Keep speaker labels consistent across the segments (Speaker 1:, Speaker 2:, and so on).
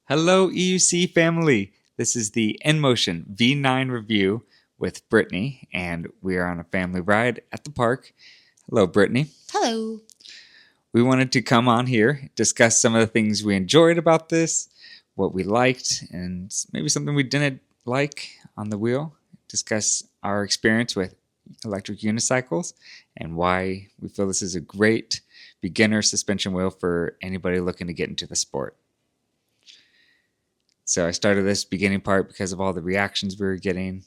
Speaker 1: Hello, EUC family. This is the InMotion V9 review with Brittany, and we are on a family ride at the park. Hello, Brittany.
Speaker 2: Hello.
Speaker 1: We wanted to come on here, discuss some of the things we enjoyed about this, what we liked, and maybe something we didn't like on the wheel. Discuss our experience with electric unicycles and why we feel this is a great beginner suspension wheel for anybody looking to get into the sport. So I started this beginning part because of all the reactions we were getting.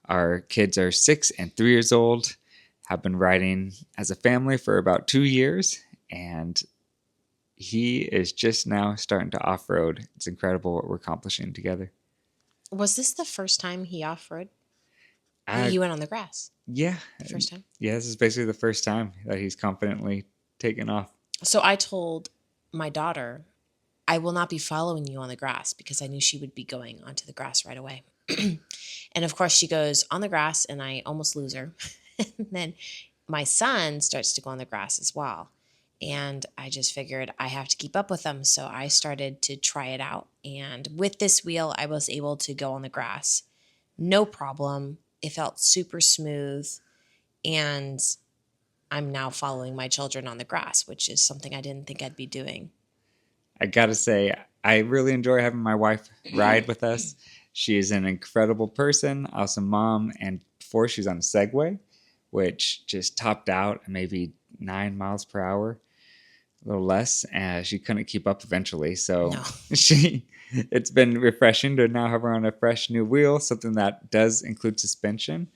Speaker 1: Our kids are 6 and 3 years old, have been riding as a family for about 2 years, and he is just now starting to off-road. It's incredible what we're accomplishing together.
Speaker 2: Was this the first time he off-road?
Speaker 1: Uh,
Speaker 2: He went on the grass
Speaker 1: yeah.
Speaker 2: the first time?
Speaker 1: Yeah, this is basically the first time that he's confidently taken off.
Speaker 2: So I told my daughter, I will not be following you on the grass because I knew she would be going onto the grass right away. And of course she goes on the grass and I almost lose her. And then my son starts to go on the grass as well. And I just figured I have to keep up with them. So I started to try it out. And with this wheel, I was able to go on the grass. No problem. It felt super smooth. And I'm now following my children on the grass, which is something I didn't think I'd be doing.
Speaker 1: I gotta say, I really enjoy having my wife ride with us. She is an incredible person, awesome mom, and before she was on a Segway, which just topped out at maybe 9 miles per hour, a little less. She couldn't keep up eventually, so
Speaker 2: No.
Speaker 1: it's been refreshing to now have her on a fresh new wheel, something that does include suspension,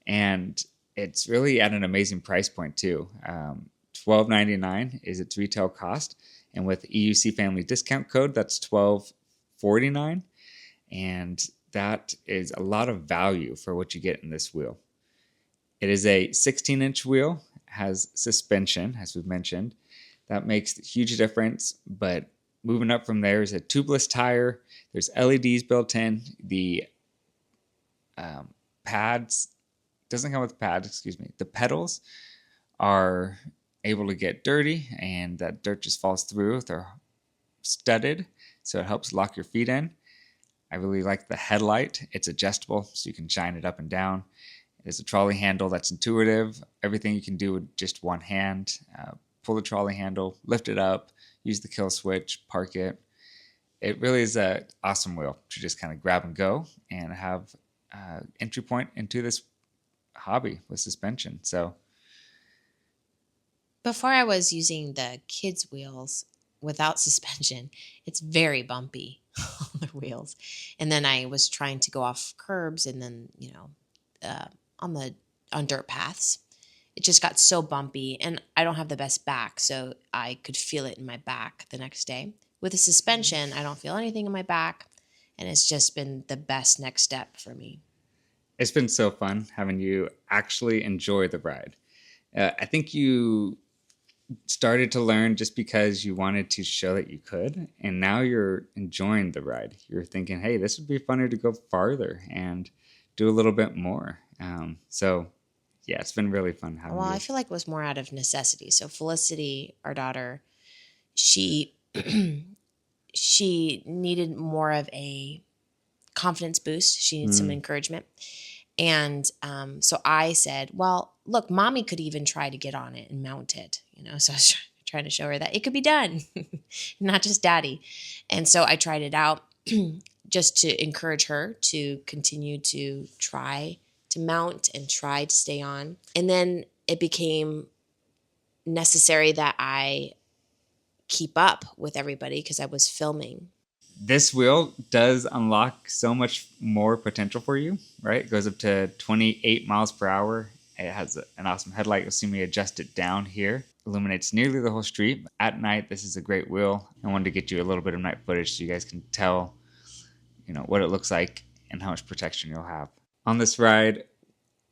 Speaker 1: and it's really at an amazing price point too. $12.99 is its retail cost. And with EUC family discount code, that's $12.49. And that is a lot of value for what you get in this wheel. It is a 16-inch wheel, has suspension, as we've mentioned. That makes a huge difference. But moving up from there is a tubeless tire. There's LEDs built in. The pads, doesn't come with pads, excuse me. The pedals are able to get dirty and that dirt just falls through. They're studded, so it helps lock your feet in. I really like the headlight. It's adjustable, so you can shine it up and down. There's a trolley handle that's intuitive. Everything you can do with just one hand. Pull the trolley handle, lift it up, use the kill switch, park it. It really is an awesome wheel to just kind of grab and go and have entry point into this hobby with suspension. So
Speaker 2: Before I was using the kids' wheels without suspension, it's very bumpy on the wheels. And then I was trying to go off curbs and then, on dirt paths. It just got so bumpy and I don't have the best back, so I could feel it in my back the next day. With a suspension, I don't feel anything in my back, and it's just been the best next step for me.
Speaker 1: it's been so fun having you actually enjoy the ride. I think you started to learn just because you wanted to show that you could, and now you're enjoying the ride. You're thinking, hey, this would be funner to go farther and do a little bit more. So yeah, it's been really fun having
Speaker 2: Well,
Speaker 1: you.
Speaker 2: I feel like it was more out of necessity. So Felicity, our daughter, she she needed more of a confidence boost. She needs some encouragement. And so I said, well, look, mommy could even try to get on it and mount it, So I was trying to show her that it could be done, not just daddy. And so I tried it out just to encourage her to continue to try to mount and try to stay on. And then it became necessary that I keep up with everybody because I was filming.
Speaker 1: This wheel does unlock so much more potential for you, right? It goes up to 28 miles per hour. It has an awesome headlight. You'll see me adjust it down here. Illuminates nearly the whole street. At night, this is a great wheel. I wanted to get you a little bit of night footage so you guys can tell, what it looks like and how much protection you'll have. On this ride,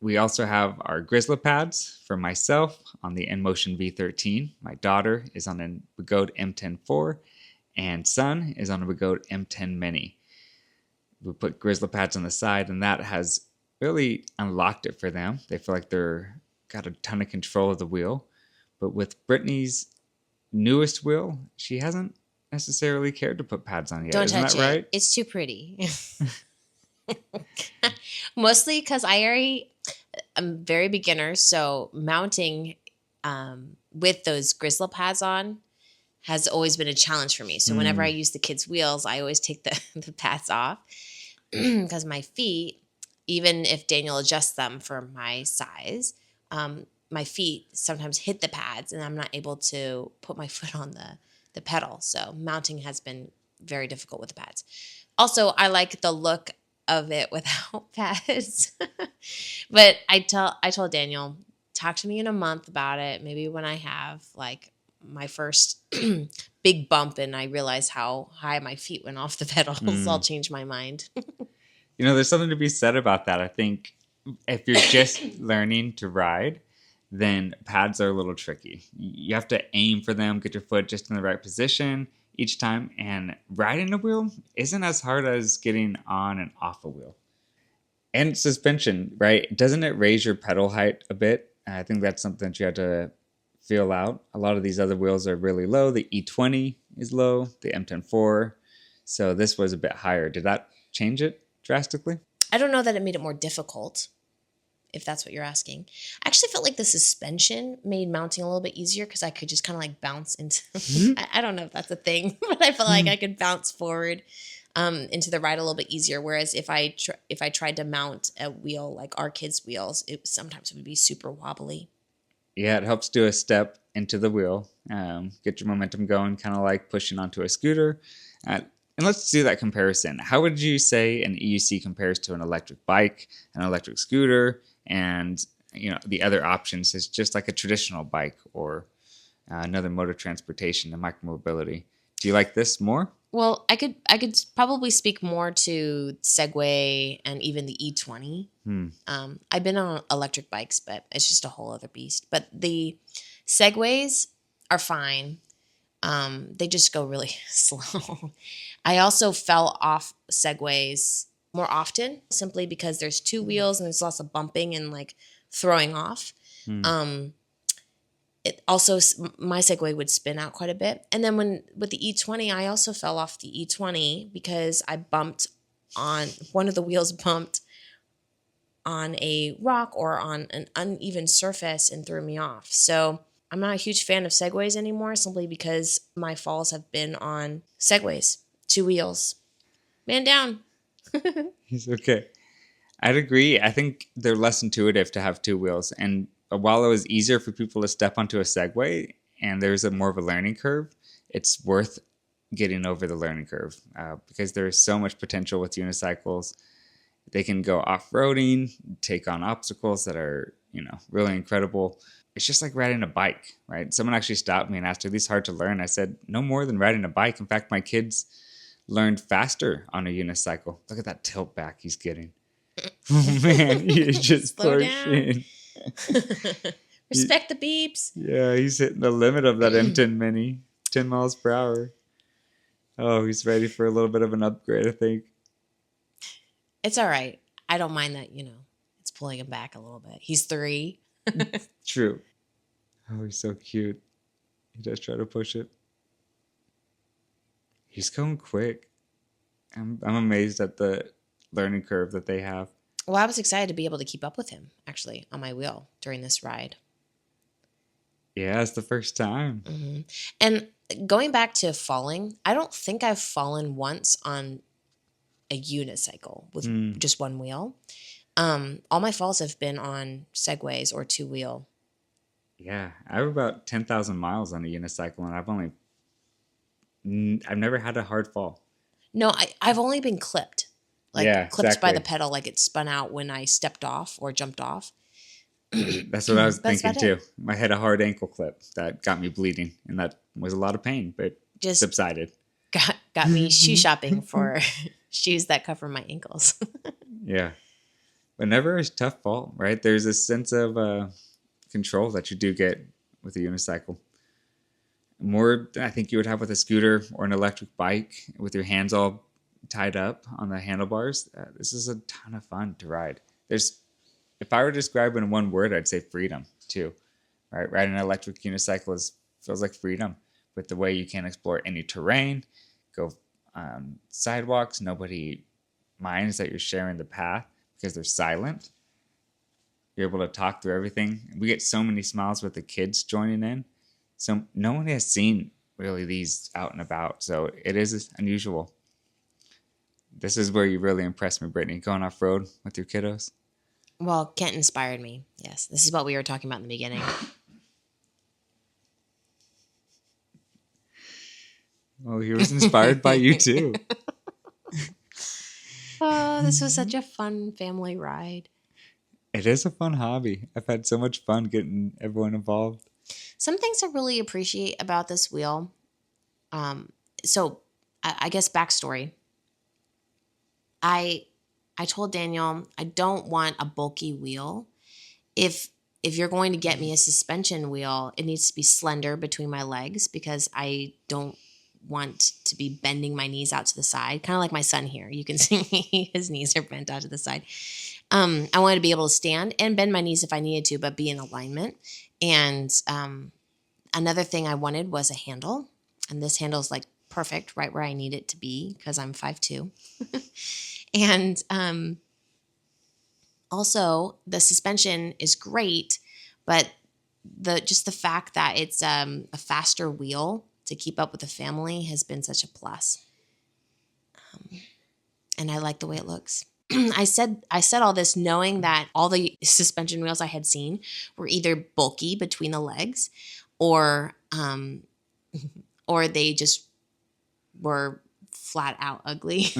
Speaker 1: we also have our Grizzly pads for myself on the InMotion V13. My daughter is on a Begode M10-4, and son is on a Begode M10 Mini. We put Grizzly pads on the side, and that has really unlocked it for them. They feel like they're got a ton of control of the wheel. But with Brittany's newest wheel, she hasn't necessarily cared to put pads on yet.
Speaker 2: Don't
Speaker 1: Isn't
Speaker 2: touch
Speaker 1: that
Speaker 2: it.
Speaker 1: right?
Speaker 2: It's too pretty. Mostly because I'm very beginner, so mounting with those Grizzle pads on has always been a challenge for me. So whenever I use the kids' wheels, I always take the pads off because my feet, even if Daniel adjusts them for my size, my feet sometimes hit the pads and I'm not able to put my foot on the pedal. So mounting has been very difficult with the pads. Also, I like the look of it without pads. But I told Daniel, talk to me in a month about it. Maybe when I have like my first big bump and I realize how high my feet went off the pedals, I'll change my mind.
Speaker 1: There's something to be said about that. I think if you're just learning to ride, then pads are a little tricky. You have to aim for them, get your foot just in the right position each time. And riding a wheel isn't as hard as getting on and off a wheel. And suspension, right? Doesn't it raise your pedal height a bit? I think that's something that you have to feel out. A lot of these other wheels are really low. The E20 is low, the M104. So this was a bit higher. Did that change it drastically?
Speaker 2: I don't know that it made it more difficult, if that's what you're asking. I actually felt like the suspension made mounting a little bit easier because I could just kind of like bounce into I don't know if that's a thing, but I felt like I could bounce forward into the ride a little bit easier. Whereas if I tried to mount a wheel like our kids' wheels, sometimes it would be super wobbly.
Speaker 1: Yeah, it helps do a step into the wheel, get your momentum going, kind of like pushing onto a scooter. And let's do that comparison. How would you say an EUC compares to an electric bike, an electric scooter, and the other options is just like a traditional bike or another mode of transportation, a micromobility? Do you like this more?
Speaker 2: Well, I could probably speak more to Segway and even the E20. I've been on electric bikes, but it's just a whole other beast. But the Segways are fine. They just go really slow. I also fell off Segways more often simply because there's two wheels and there's lots of bumping and like throwing off. It also, my Segway would spin out quite a bit. And then with the E20, I also fell off the E20 because I bumped on one of the wheels bumped on a rock or on an uneven surface and threw me off. So I'm not a huge fan of Segways anymore simply because my falls have been on Segways, two wheels. Man down.
Speaker 1: He's okay. I'd agree. I think they're less intuitive to have two wheels. And while it was easier for people to step onto a Segway and there's more of a learning curve, it's worth getting over the learning curve because there's so much potential with unicycles. They can go off-roading, take on obstacles that are, really incredible. It's just like riding a bike, right? Someone actually stopped me and asked, are these hard to learn? I said, no more than riding a bike. In fact, my kids learned faster on a unicycle. Look at that tilt back he's getting. Oh, man, he's just pushing.
Speaker 2: Respect the beeps.
Speaker 1: Yeah, he's hitting the limit of that M10 Mini, 10 miles per hour. Oh, he's ready for a little bit of an upgrade, I think.
Speaker 2: It's all right. I don't mind that, it's pulling him back a little bit. He's 3.
Speaker 1: True. Oh, he's so cute. He does try to push it. He's going quick. I'm amazed at the learning curve that they have.
Speaker 2: Well, I was excited to be able to keep up with him, actually, on my wheel during this ride.
Speaker 1: Yeah, it's the first time.
Speaker 2: Mm-hmm. And going back to falling, I don't think I've fallen once on a unicycle with just one wheel. All my falls have been on Segways or two-wheel.
Speaker 1: Yeah, I have about 10,000 miles on a unicycle, and I've never had a hard fall.
Speaker 2: No, I've only been clipped. Clipped
Speaker 1: exactly.
Speaker 2: by the pedal, like it spun out when I stepped off or jumped off.
Speaker 1: That's what I was thinking too. I had a hard ankle clip that got me bleeding, and that was a lot of pain, but just subsided.
Speaker 2: Got me shoe shopping for shoes that cover my ankles.
Speaker 1: Yeah. But never a tough fall, right? There's a sense of control that you do get with a unicycle. More than I think you would have with a scooter or an electric bike with your hands all tied up on the handlebars. This is a ton of fun to ride. If I were to describe it in one word, I'd say freedom too, right? Riding an electric unicycle feels like freedom, with the way you can explore any terrain, go sidewalks. Nobody minds that you're sharing the path because they're silent. You're able to talk through everything. We get so many smiles with the kids joining in. So no one has seen really these out and about. So it is unusual. This is where you really impressed me, Brittany, going off-road with your kiddos.
Speaker 2: Well, Kent inspired me. Yes, this is what we were talking about in the beginning.
Speaker 1: Well, he was inspired by you too.
Speaker 2: Oh, this was such a fun family ride.
Speaker 1: It is a fun hobby. I've had so much fun getting everyone involved.
Speaker 2: Some things I really appreciate about this wheel. So I guess backstory. I told Daniel I don't want a bulky wheel. If you're going to get me a suspension wheel, it needs to be slender between my legs because I don't want to be bending my knees out to the side. Kind of like my son here. You can see his knees are bent out to the side. I wanted to be able to stand and bend my knees if I needed to, but be in alignment. And another thing I wanted was a handle. And this handle is like perfect right where I need it to be because I'm 5'2". And also the suspension is great, but just the fact that it's a faster wheel to keep up with the family has been such a plus. And I like the way it looks. I said all this knowing that all the suspension wheels I had seen were either bulky between the legs or they just were flat out ugly.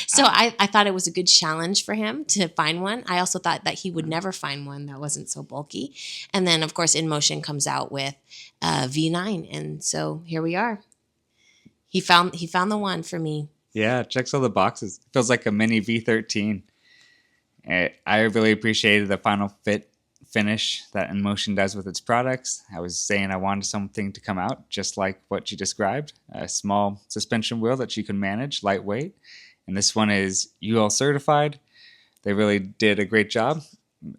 Speaker 2: So I thought it was a good challenge for him to find one. I also thought that he would never find one that wasn't so bulky. And then, of course, InMotion comes out with V9. And so here we are. He found the one for me.
Speaker 1: Yeah, it checks all the boxes. It feels like a mini V13. I really appreciated the final finish that InMotion does with its products. I was saying I wanted something to come out just like what you described. A small suspension wheel that you can manage, lightweight. And this one is UL certified. They really did a great job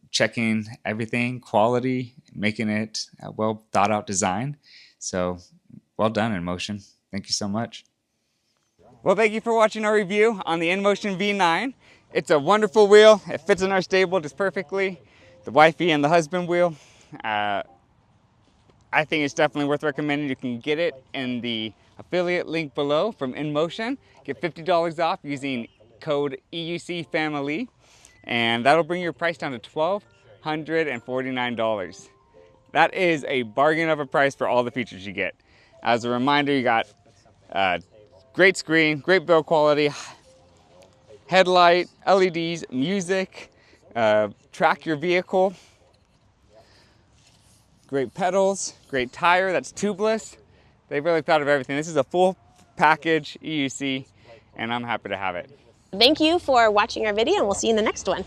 Speaker 1: checking everything, quality, making it a well thought out design. So well done, InMotion. Thank you so much. Well, thank you for watching our review on the InMotion V9. It's a wonderful wheel. It fits in our stable just perfectly. The wifey and the husband wheel. I think it's definitely worth recommending. You can get it in the affiliate link below from InMotion. Get $50 off using code EUCFamily, and that'll bring your price down to $1,249. That is a bargain of a price for all the features you get. As a reminder, you got great screen, great build quality, headlight, LEDs, music, track your vehicle, great pedals, great tire that's tubeless. They really thought of everything. This is a full package EUC, and I'm happy to have it.
Speaker 3: Thank you for watching our video, and we'll see you in the next one.